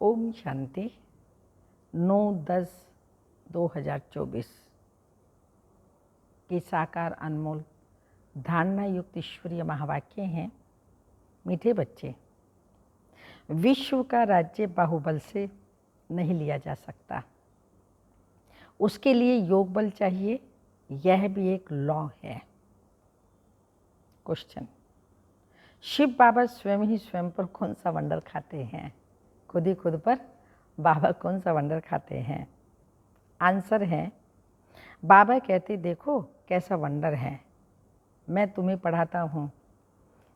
ओम शांति 9/10/2024 के साकार अनमोल धारणा युक्त ईश्वरीय महावाक्य हैं। मीठे बच्चे, विश्व का राज्य बाहुबल से नहीं लिया जा सकता, उसके लिए योग बल चाहिए। यह भी एक लॉ है। क्वेश्चन, शिव बाबा स्वयं ही स्वयं पर कौन सा वंडर खाते हैं? खुद ही खुद पर बाबा कौन सा वंडर खाते हैं? आंसर है, बाबा कहते देखो कैसा वंडर है, मैं तुम्हें पढ़ाता हूँ।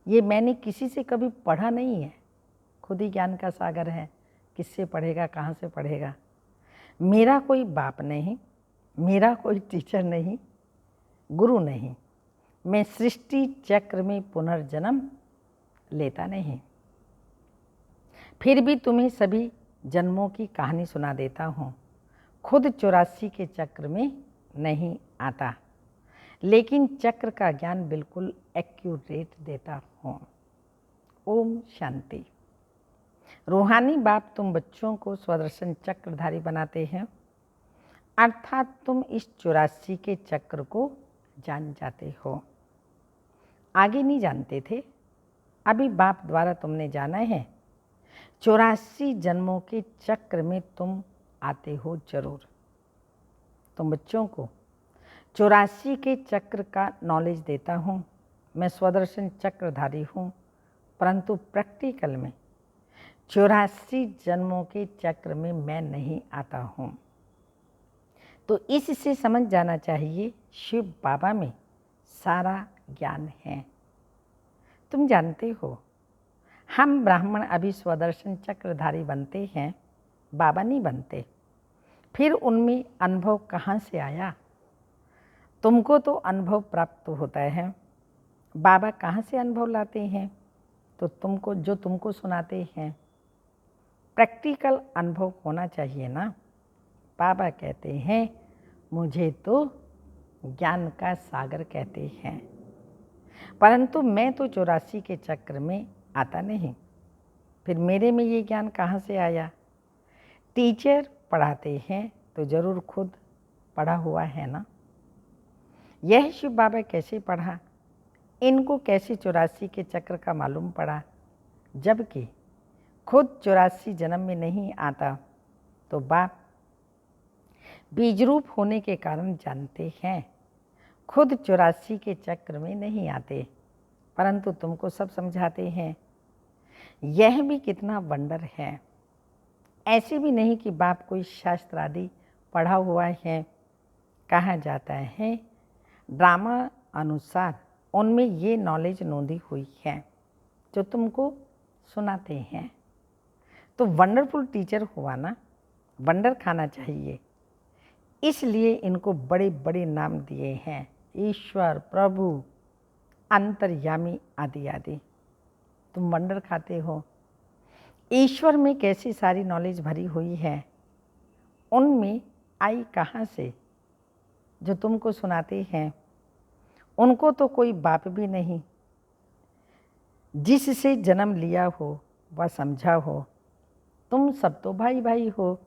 ये मैंने किसी से कभी पढ़ा नहीं है, खुद ही ज्ञान का सागर है। किससे पढ़ेगा, कहाँ से पढ़ेगा? मेरा कोई बाप नहीं, मेरा कोई टीचर नहीं, गुरु नहीं। मैं सृष्टि चक्र में पुनर्जन्म लेता नहीं। फिर भी तुम्हें सभी जन्मों की कहानी सुना देता हूँ। खुद 84 के चक्र में नहीं आता, लेकिन चक्र का ज्ञान बिल्कुल एक्यूरेट देता हूँ। ओम शांति। रूहानी बाप तुम बच्चों को स्वदर्शन चक्रधारी बनाते हैं, अर्थात तुम इस 84 के चक्र को जान जाते हो। आगे नहीं जानते थे, अभी बाप द्वारा तुमने जाना है। 84 जन्मों के चक्र में तुम आते हो जरूर। तुम बच्चों को 84 के चक्र का नॉलेज देता हूँ। मैं स्वदर्शन चक्रधारी हूँ, परंतु प्रैक्टिकल में 84 जन्मों के चक्र में मैं नहीं आता हूँ। तो इससे समझ जाना चाहिए शिव बाबा में सारा ज्ञान है। तुम जानते हो, हम ब्राह्मण अभी स्वदर्शन चक्रधारी बनते हैं, बाबा नहीं बनते। फिर उनमें अनुभव कहाँ से आया? तुमको तो अनुभव प्राप्त होता है, बाबा कहाँ से अनुभव लाते हैं? तो तुमको जो तुमको सुनाते हैं, प्रैक्टिकल अनुभव होना चाहिए ना। बाबा कहते हैं मुझे तो ज्ञान का सागर कहते हैं, परंतु मैं तो 84 के चक्र में आता नहीं। फिर मेरे में ये ज्ञान कहाँ से आया? टीचर पढ़ाते हैं तो जरूर खुद पढ़ा हुआ है ना। यह शिव बाबा कैसे पढ़ा? इनको कैसे 84 के चक्र का मालूम पड़ा? जबकि खुद 84 जन्म में नहीं आता, तो बाप बीज रूप होने के कारण जानते हैं। खुद 84 के चक्र में नहीं आते, परंतु तुमको सब समझाते हैं। यह भी कितना वंडर है। ऐसे भी नहीं कि बाप कोई शास्त्र आदि पढ़ा हुआ है। कहा जाता है ड्रामा अनुसार उनमें ये नॉलेज नोंदी हुई है जो तुमको सुनाते हैं। तो वंडरफुल टीचर हुआ ना, वंडर खाना चाहिए। इसलिए इनको बड़े बड़े नाम दिए हैं, ईश्वर, प्रभु, अंतर्यामी आदि आदि। तुम वंडर खाते हो। ईश्वर में कैसी सारी नॉलेज भरी हुई है, उनमें आई कहाँ से जो तुमको सुनाते हैं? उनको तो कोई बाप भी नहीं जिससे जन्म लिया हो व समझा हो। तुम सब तो भाई भाई हो।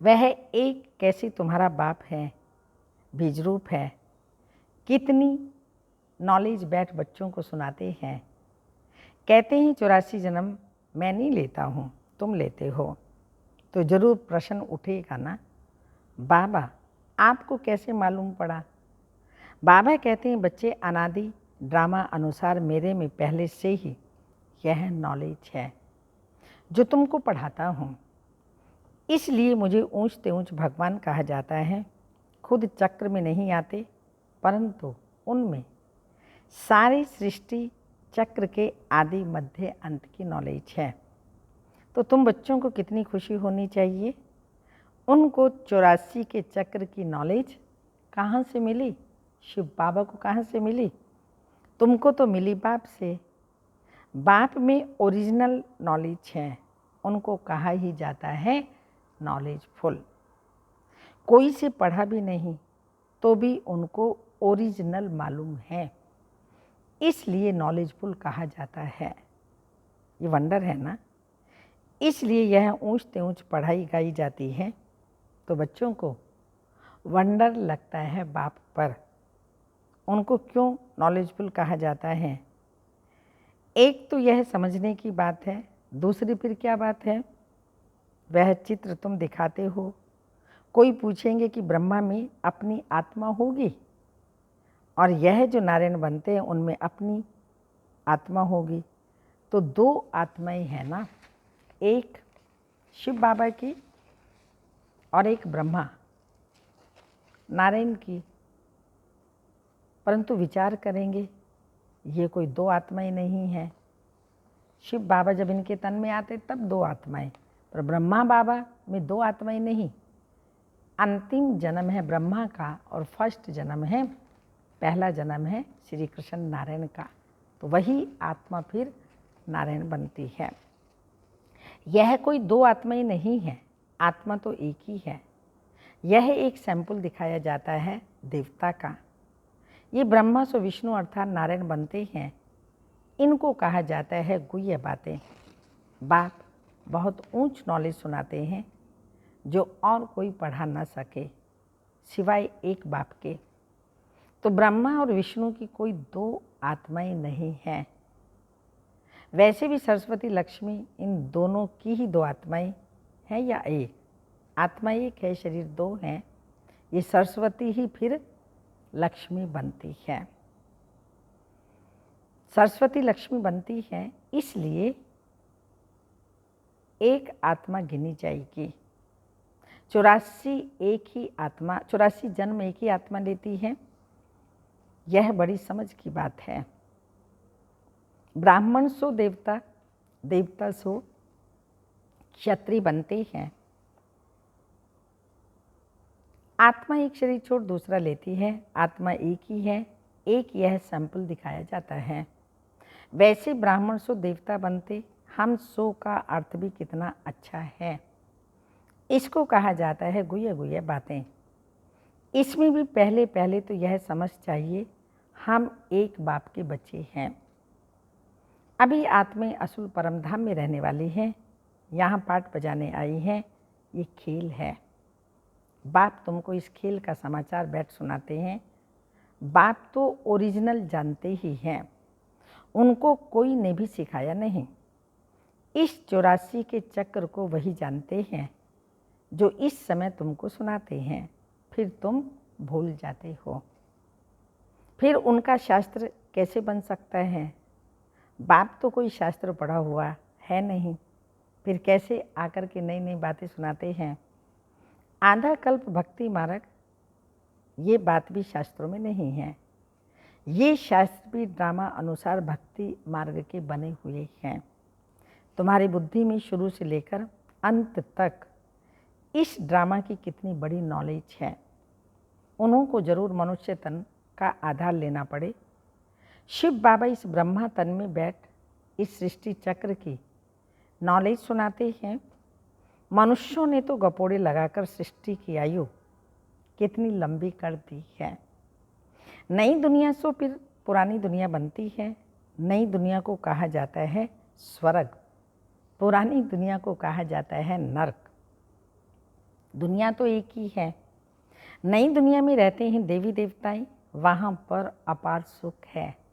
वह एक कैसे तुम्हारा बाप है, बीज रूप है। कितनी नॉलेज बैठ बच्चों को सुनाते हैं। कहते हैं 84 जन्म मैं नहीं लेता हूँ, तुम लेते हो। तो जरूर प्रश्न उठेगा ना, बाबा आपको कैसे मालूम पड़ा? बाबा कहते हैं बच्चे, अनादि ड्रामा अनुसार मेरे में पहले से ही यह नॉलेज है जो तुमको पढ़ाता हूँ। इसलिए मुझे ऊंचते ऊंच भगवान कहा जाता है। खुद चक्र में नहीं आते, परंतु उनमें सारी सृष्टि चक्र के आदि मध्य अंत की नॉलेज है। तो तुम बच्चों को कितनी खुशी होनी चाहिए। उनको 84 के चक्र की नॉलेज कहाँ से मिली? शिव बाबा को कहाँ से मिली? तुमको तो मिली बाप से। बाप में ओरिजिनल नॉलेज है, उनको कहा ही जाता है नॉलेजफुल। कोई से पढ़ा भी नहीं तो भी उनको ओरिजिनल मालूम है, इसलिए नॉलेजफुल कहा जाता है। ये वंडर है ना। इसलिए यह ऊंचते ऊंच पढ़ाई गाई जाती है तो बच्चों को वंडर लगता है बाप पर। उनको क्यों नॉलेजफुल कहा जाता है? एक तो यह समझने की बात है, दूसरी फिर क्या बात है, वह चित्र तुम दिखाते हो। कोई पूछेंगे कि ब्रह्मा में अपनी आत्मा होगी और यह जो नारायण बनते हैं उनमें अपनी आत्मा होगी, तो दो आत्माएं हैं ना, एक शिव बाबा की और एक ब्रह्मा नारायण की। परंतु विचार करेंगे ये कोई दो आत्माएं नहीं हैं। शिव बाबा जब इनके तन में आते तब दो आत्माएं, पर ब्रह्मा बाबा में दो आत्माएं नहीं। अंतिम जन्म है ब्रह्मा का और फर्स्ट जन्म है, पहला जन्म है श्री कृष्ण नारायण का, तो वही आत्मा फिर नारायण बनती है। यह कोई दो आत्माएं नहीं है, आत्मा तो एक ही है। यह एक सैंपल दिखाया जाता है देवता का। ये ब्रह्मा से विष्णु अर्थात नारायण बनते हैं, इनको कहा जाता है गुह्य बातें। बाप बहुत ऊंच नॉलेज सुनाते हैं जो और कोई पढ़ा ना सके सिवाय एक बाप के। तो ब्रह्मा और विष्णु की कोई दो आत्माएं नहीं हैं। वैसे भी सरस्वती लक्ष्मी इन दोनों की ही दो आत्माएं हैं या एक? आत्मा एक है, शरीर दो हैं। ये सरस्वती ही फिर लक्ष्मी बनती है। सरस्वती लक्ष्मी बनती है, इसलिए एक आत्मा गिनी जाएगी। 84 जन्म एक ही आत्मा लेती है। यह बड़ी समझ की बात है। ब्राह्मण सो देवता, देवता सो क्षत्रिय बनते हैं। आत्मा एक शरीर छोड़ दूसरा लेती है, आत्मा एक ही है, एक यह सैंपल दिखाया जाता है। वैसे ब्राह्मण सो देवता बनते, हम सो का अर्थ भी कितना अच्छा है। इसको कहा जाता है गुह्य गुह्य बातें। इसमें भी पहले पहले तो यह समझ चाहिए हम एक बाप के बच्चे हैं। अभी आत्माएं असुल परमधाम में रहने वाली हैं, यहाँ पाठ बजाने आई हैं। ये खेल है। बाप तुमको इस खेल का समाचार बैठ सुनाते हैं। बाप तो ओरिजिनल जानते ही हैं, उनको कोई ने भी सिखाया नहीं। इस 84 के चक्र को वही जानते हैं जो इस समय तुमको सुनाते हैं, फिर तुम भूल जाते हो। फिर उनका शास्त्र कैसे बन सकता है? बाप तो कोई शास्त्र पढ़ा हुआ है नहीं, फिर कैसे आकर के नई नई बातें सुनाते हैं? आधा कल्प भक्ति मार्ग, ये बात भी शास्त्रों में नहीं है। ये शास्त्र भी ड्रामा अनुसार भक्ति मार्ग के बने हुए हैं। तुम्हारी बुद्धि में शुरू से लेकर अंत तक इस ड्रामा की कितनी बड़ी नॉलेज है, उन्हों जरूर मनुष्य तन का आधार लेना पड़े। शिव बाबा इस ब्रह्मा तन में बैठ इस सृष्टि चक्र की नॉलेज सुनाते हैं। मनुष्यों ने तो गपोड़े लगाकर सृष्टि की आयु कितनी लंबी कर दी है। नई दुनिया से फिर पुरानी दुनिया बनती है। नई दुनिया को कहा जाता है स्वर्ग, पुरानी दुनिया को कहा जाता है नरक। दुनिया तो एक ही है। नई दुनिया में रहते हैं देवी देवताएं, वहाँ पर अपार सुख है।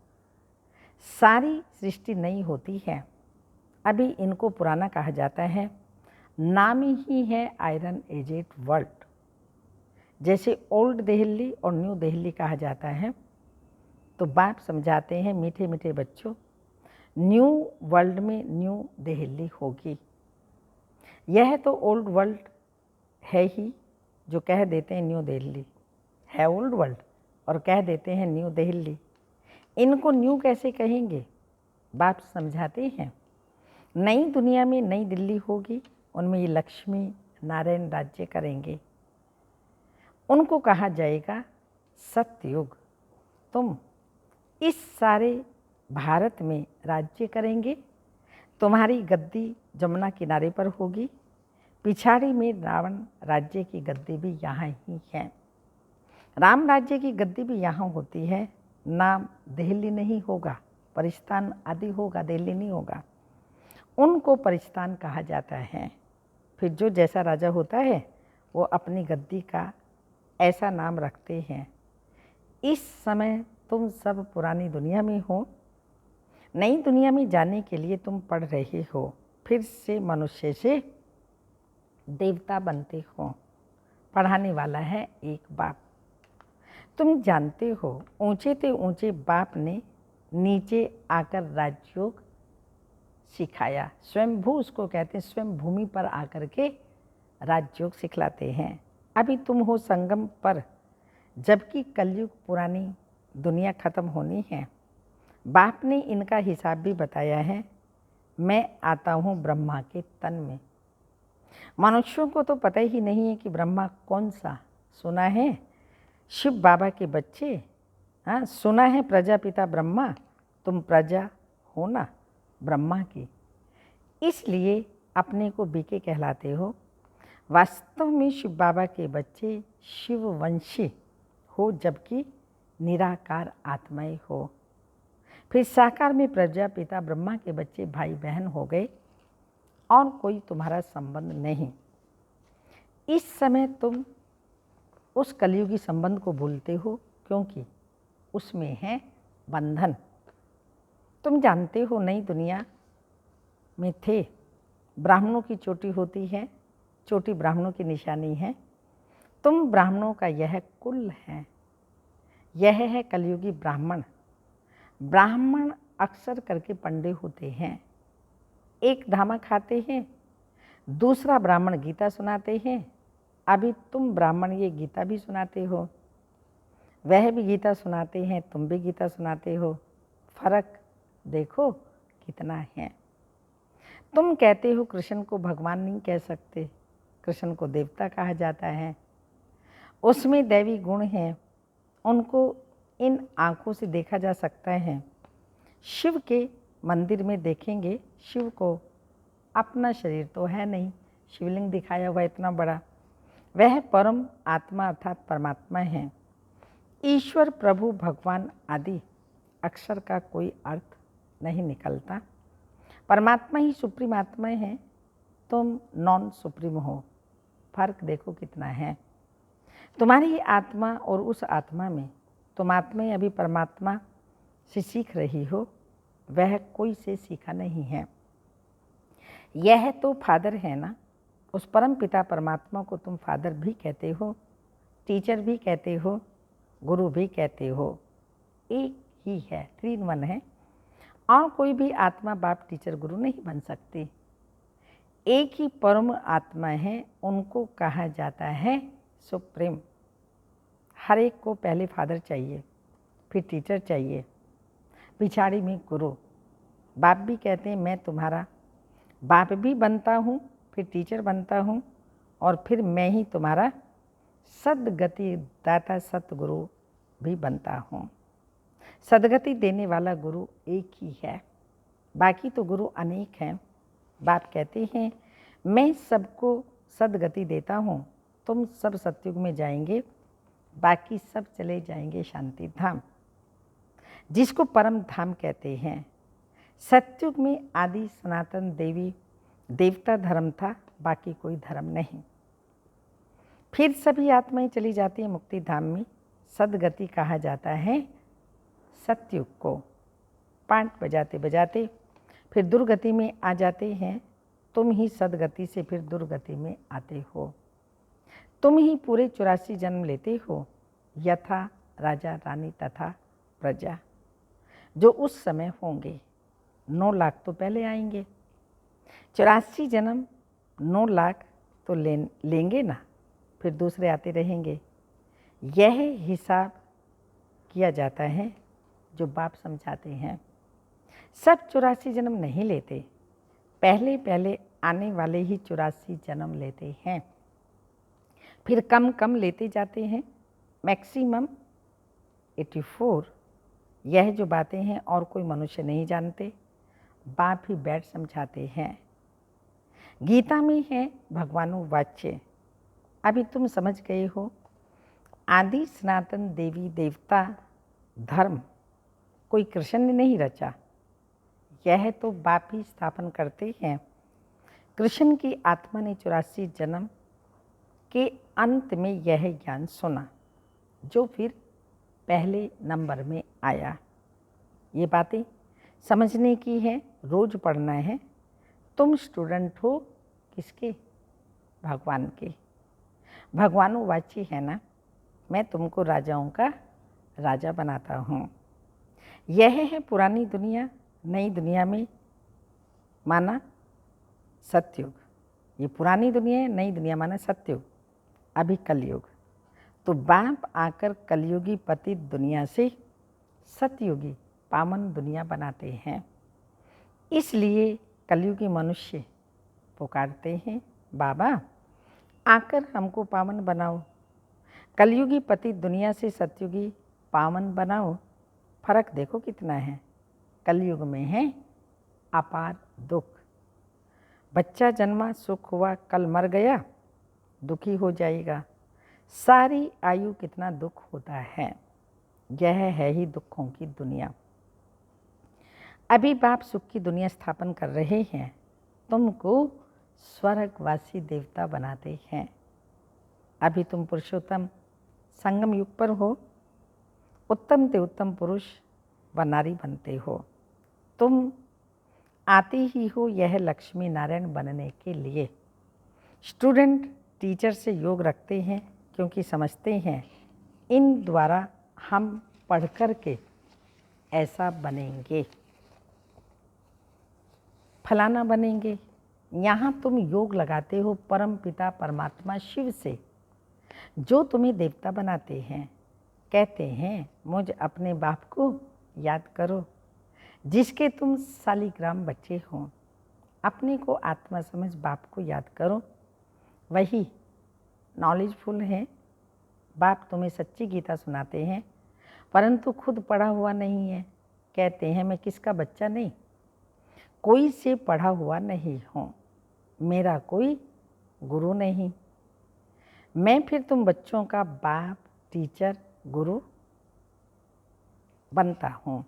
सारी सृष्टि नई होती है। अभी इनको पुराना कहा जाता है। नाम ही है आयरन एजेड वर्ल्ड। जैसे ओल्ड दिल्ली और न्यू दिल्ली कहा जाता है, तो बाप समझाते हैं मीठे मीठे बच्चों, न्यू वर्ल्ड में न्यू दिल्ली होगी। यह तो ओल्ड वर्ल्ड है ही, जो कह देते हैं न्यू दिल्ली है ओल्ड वर्ल्ड और कह देते हैं न्यू दिल्ली। इनको न्यू कैसे कहेंगे? बाप समझाते हैं नई दुनिया में नई दिल्ली होगी, उनमें ये लक्ष्मी नारायण राज्य करेंगे। उनको कहा जाएगा सतयुग। तुम इस सारे भारत में राज्य करेंगे। तुम्हारी गद्दी जमुना किनारे पर होगी, पिछाड़ी में रावण राज्य की गद्दी भी यहाँ ही है। राम राज्य की गद्दी भी यहाँ होती है। नाम दिल्ली नहीं होगा, परिस्थान आदि होगा, दिल्ली नहीं होगा। उनको परिस्तान कहा जाता है। फिर जो जैसा राजा होता है वो अपनी गद्दी का ऐसा नाम रखते हैं। इस समय तुम सब पुरानी दुनिया में हो, नई दुनिया में जाने के लिए तुम पढ़ रहे हो। फिर से मनुष्य से देवता बनते हो। पढ़ाने वाला है एक बाप। तुम जानते हो ऊंचे से ऊंचे बाप ने नीचे आकर राजयोग सिखाया। स्वयंभू उसको कहते हैं, स्वयं भूमि पर आकर के राजयोग सिखलाते हैं। अभी तुम हो संगम पर, जबकि कलयुग पुरानी दुनिया खत्म होनी है। बाप ने इनका हिसाब भी बताया है। मैं आता हूँ ब्रह्मा के तन में। मनुष्यों को तो पता ही नहीं है कि ब्रह्मा कौन सा। सुना है शिव बाबा के बच्चे, हाँ सुना है प्रजापिता ब्रह्मा, तुम प्रजा हो ना ब्रह्मा की, इसलिए अपने को बीके कहलाते हो। वास्तव में शिव बाबा के बच्चे शिववंशी हो, जबकि निराकार आत्माएं हो। फिर साकार में प्रजापिता ब्रह्मा के बच्चे भाई बहन हो गए और कोई तुम्हारा संबंध नहीं। इस समय तुम उस कलयुगी संबंध को भूलते हो, क्योंकि उसमें है बंधन। तुम जानते हो नई दुनिया में थे, ब्राह्मणों की चोटी होती है, चोटी ब्राह्मणों की निशानी है। तुम ब्राह्मणों का यह कुल है, यह है कलयुगी ब्राह्मण। ब्राह्मण अक्सर करके पंडे होते हैं। एक धामा खाते हैं, दूसरा ब्राह्मण गीता सुनाते हैं। अभी तुम ब्राह्मण ये गीता भी सुनाते हो, वह भी गीता सुनाते हैं, तुम भी गीता सुनाते हो। फर्क देखो कितना है। तुम कहते हो कृष्ण को भगवान नहीं कह सकते, कृष्ण को देवता कहा जाता है, उसमें दैवी गुण हैं, उनको इन आँखों से देखा जा सकता है। शिव के मंदिर में देखेंगे, शिव को अपना शरीर तो है नहीं, शिवलिंग दिखाया हुआ इतना बड़ा, वह परम आत्मा अर्थात परमात्मा है। ईश्वर प्रभु भगवान आदि अक्षर का कोई अर्थ नहीं निकलता। परमात्मा ही सुप्रीम आत्मा है, तुम नॉन सुप्रीम हो। फर्क देखो कितना है। तुम्हारी आत्मा और उस आत्मा में, तुम आत्मा अभी परमात्मा से सीख रही हो, वह कोई से सीखा नहीं है। यह तो फादर है ना, उस परम पिता परमात्मा को तुम फादर भी कहते हो, टीचर भी कहते हो, गुरु भी कहते हो। एक ही है, 3 in 1 है। और कोई भी आत्मा बाप टीचर गुरु नहीं बन सकती। एक ही परम आत्मा है, उनको कहा जाता है सुप्रीम। हर एक को पहले फादर चाहिए, फिर टीचर चाहिए, पिछाड़ी में गुरु। बाप भी कहते हैं मैं तुम्हारा बाप भी बनता हूँ, फिर टीचर बनता हूँ, और फिर मैं ही तुम्हारा सद्गति दाता सतगुरु भी बनता हूँ। सद्गति देने वाला गुरु एक ही है, बाकी तो गुरु अनेक हैं। बाप कहते हैं मैं सबको सद्गति देता हूँ, तुम सब सतयुग में जाएंगे, बाकी सब चले जाएंगे शांति धाम, जिसको परम धाम कहते हैं। सतयुग में आदि सनातन देवी देवता धर्म था, बाकी कोई धर्म नहीं। फिर सभी आत्माएं चली जाती हैं मुक्ति धाम में। सद्गति कहा जाता है सतयुग को। पांट बजाते बजाते फिर दुर्गति में आ जाते हैं। तुम ही सद्गति से फिर दुर्गति में आते हो। तुम ही पूरे 84 जन्म लेते हो, यथा राजा रानी तथा प्रजा, जो उस समय होंगे। 9 लाख तो पहले आएंगे, 84 जन्म 9 लाख तो लेंगे ना, फिर दूसरे आते रहेंगे। यह हिसाब किया जाता है जो बाप समझाते हैं। सब 84 जन्म नहीं लेते, पहले पहले आने वाले ही 84 जन्म लेते हैं, फिर कम कम लेते जाते हैं, मैक्सिमम 84। यह जो बातें हैं और कोई मनुष्य नहीं जानते, बाप ही बैठ समझाते हैं। गीता में है भगवानु वाच्य। अभी तुम समझ गए हो, आदि सनातन देवी देवता धर्म कोई कृष्ण ने नहीं रचा, यह तो बाप ही स्थापन करते हैं। कृष्ण की आत्मा ने 84 जन्म के अंत में यह ज्ञान सुना, जो फिर पहले नंबर में आया। ये बातें समझने की है, रोज पढ़ना है। तुम स्टूडेंट हो किसके? भगवान के। भगवानोवाची है ना, मैं तुमको राजाओं का राजा बनाता हूँ। यह है पुरानी दुनिया, नई दुनिया में माना सतयुग। ये पुरानी दुनिया है, नई दुनिया माना सतयुग, अभी कलयुग। तो बाप आकर कलयुगी पतित दुनिया से सतयुगी पावन दुनिया बनाते हैं। इसलिए कलयुगी मनुष्य पुकारते हैं, बाबा आकर हमको पावन बनाओ। कलयुगी पतित दुनिया से सतयुगी पावन बनाओ। फर्क देखो कितना है। कलयुग में है अपार दुख। बच्चा जन्मा, सुख हुआ, कल मर गया, दुखी हो जाएगा। सारी आयु कितना दुख होता है। यह है ही दुखों की दुनिया। अभी बाप सुख की दुनिया स्थापन कर रहे हैं, तुमको स्वर्गवासी देवता बनाते हैं। अभी तुम पुरुषोत्तम संगम युग पर हो, उत्तम से उत्तम पुरुष व नारी बनते हो। तुम आते ही हो यह लक्ष्मी नारायण बनने के लिए। स्टूडेंट टीचर से योग रखते हैं, क्योंकि समझते हैं इन द्वारा हम पढ़ कर के ऐसा बनेंगे, फलाना बनेंगे। यहाँ तुम योग लगाते हो परम पिता परमात्मा शिव से, जो तुम्हें देवता बनाते हैं। कहते हैं मुझ अपने बाप को याद करो, जिसके तुम शालिग्राम बच्चे हो। अपने को आत्मा समझ बाप को याद करो, वही नॉलेजफुल है। बाप तुम्हें सच्ची गीता सुनाते हैं, परंतु खुद पढ़ा हुआ नहीं है। कहते हैं मैं किसका बच्चा नहीं, कोई से पढ़ा हुआ नहीं हूँ, मेरा कोई गुरु नहीं। मैं फिर तुम बच्चों का बाप, टीचर, गुरु बनता हूँ।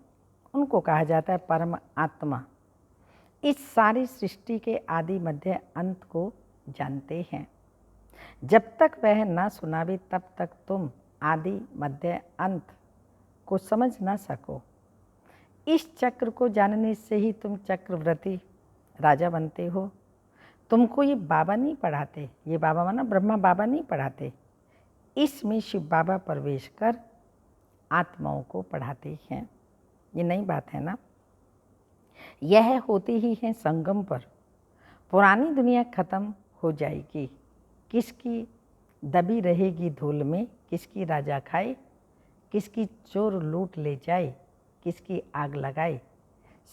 उनको कहा जाता है परम आत्मा। इस सारी सृष्टि के आदि मध्य अंत को जानते हैं। जब तक वह ना सुनावे तब तक तुम आदि मध्य अंत को समझ ना सको। इस चक्र को जानने से ही तुम चक्रवर्ती राजा बनते हो। तुमको ये बाबा नहीं पढ़ाते, ये बाबा माना ब्रह्मा बाबा नहीं पढ़ाते, इसमें शिव बाबा प्रवेश कर आत्माओं को पढ़ाते हैं। ये नई बात है ना। यह होती ही है संगम पर। पुरानी दुनिया खत्म हो जाएगी, किसकी दबी रहेगी धूल में, किसकी राजा खाए, किसकी चोर लूट ले जाए, किसकी आग लगाए।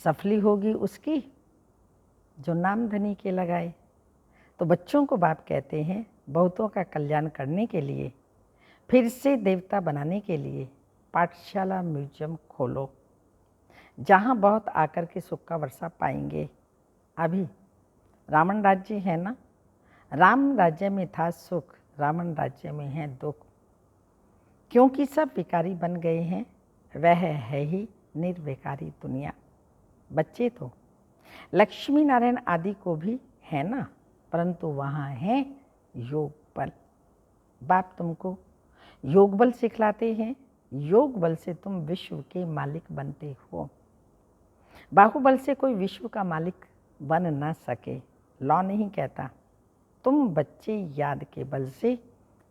सफली होगी उसकी जो नाम धनी के लगाए। तो बच्चों को बाप कहते हैं बहुतों का कल्याण करने के लिए, फिर से देवता बनाने के लिए पाठशाला म्यूजियम खोलो, जहाँ बहुत आकर के सुख का वर्षा पाएंगे। अभी रावण राज्य है ना, राम राज्य में था सुख, रावण राज्य में है दुख, क्योंकि सब विकारी बन गए हैं। वह है ही निर्विकारी दुनिया। बच्चे तो लक्ष्मी नारायण आदि को भी है ना, परंतु वहाँ है योग बल। बाप तुमको योग बल सिखलाते हैं। योग बल से तुम विश्व के मालिक बनते हो। बाहुबल से कोई विश्व का मालिक बन ना सके, लॉ नहीं कहता। तुम बच्चे याद के बल से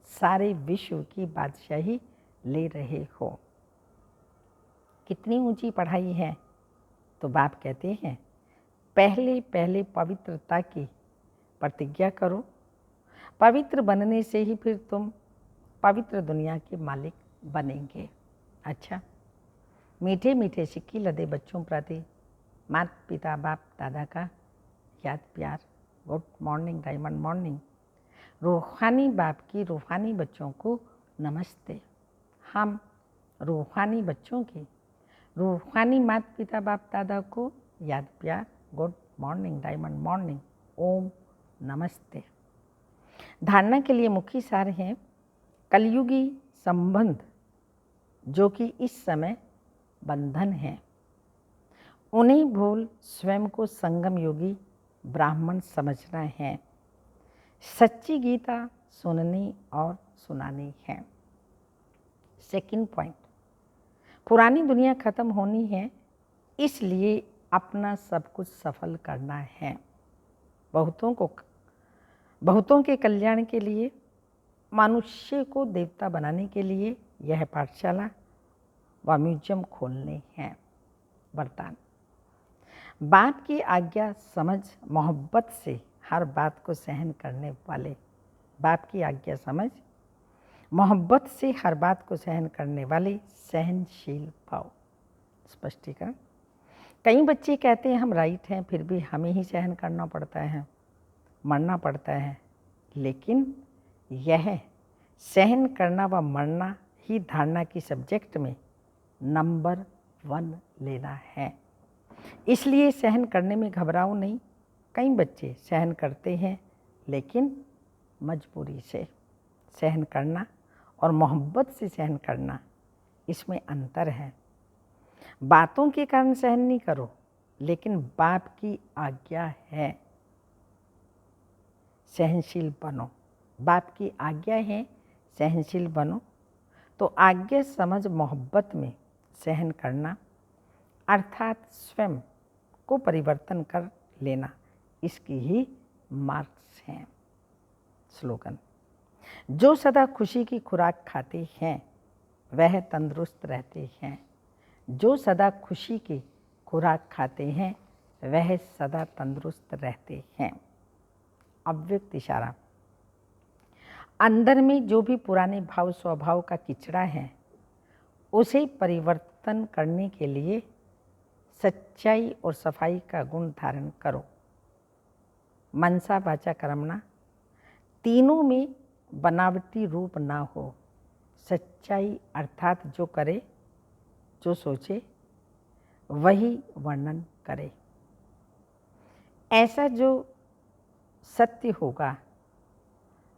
सारे विश्व की बादशाही ले रहे हो। कितनी ऊंची पढ़ाई है। तो बाप कहते हैं पहले पहले पवित्रता की प्रतिज्ञा करो। पवित्र बनने से ही फिर तुम पवित्र दुनिया के मालिक बनेंगे। अच्छा, मीठे मीठे सिक्की लदे बच्चों प्रति माता पिता बाप दादा का याद प्यार। Good morning, diamond morning. रूहानी बाप की रूहानी बच्चों को नमस्ते। हम रूहानी बच्चों की रूहानी माता पिता बाप दादा को याद प्यार। Good morning, diamond morning. ओम नमस्ते। धारणा के लिए मुख्य सार हैं कलयुगी संबंध, जो कि इस समय बंधन है। उन्हीं भूल स्वयं को संगम योगी ब्राह्मण समझना है। सच्ची गीता सुननी और सुनानी है। सेकंड पॉइंट, पुरानी दुनिया खत्म होनी है, इसलिए अपना सब कुछ सफल करना है। बहुतों के कल्याण के लिए, मनुष्य को देवता बनाने के लिए यह पाठशाला व म्यूजियम खोलने हैं। वरदान, बाप की आज्ञा समझ मोहब्बत से हर बात को सहन करने वाले। बाप की आज्ञा समझ मोहब्बत से हर बात को सहन करने वाले सहनशील भाव। स्पष्टीकरण, कई बच्चे कहते हैं हम राइट हैं, फिर भी हमें ही सहन करना पड़ता है, मरना पड़ता है। लेकिन यह सहन करना व मरना ही धारणा की सब्जेक्ट में नंबर 1 लेना है। इसलिए सहन करने में घबराओ नहीं। कई बच्चे सहन करते हैं, लेकिन मजबूरी से। सहन करना और मोहब्बत से सहन करना, इसमें अंतर है। बातों के कारण सहन नहीं करो, लेकिन बाप की आज्ञा है, सहनशील बनो। बाप की आज्ञा है, सहनशील बनो। तो आज्ञा समझ मोहब्बत में सहन करना, अर्थात स्वयं को परिवर्तन कर लेना, इसकी ही मार्क्स हैं। स्लोगन, जो सदा खुशी की खुराक खाते हैं वह तंदुरुस्त रहते हैं। जो सदा खुशी की खुराक खाते हैं वह सदा तंदुरुस्त रहते हैं। अव्यक्त इशारा, अंदर में जो भी पुराने भाव स्वभाव का किचड़ा है, उसे परिवर्तन करने के लिए सच्चाई और सफाई का गुण धारण करो। मनसा वाचा कर्मणा, तीनों में बनावटी रूप ना हो। सच्चाई अर्थात जो करे, जो सोचे, वही वर्णन करे। ऐसा जो सत्य होगा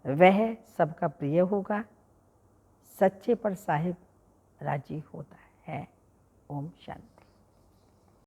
वह सबका प्रिय होगा। सच्चे पर साहिब राजी होता है। ओम शांति।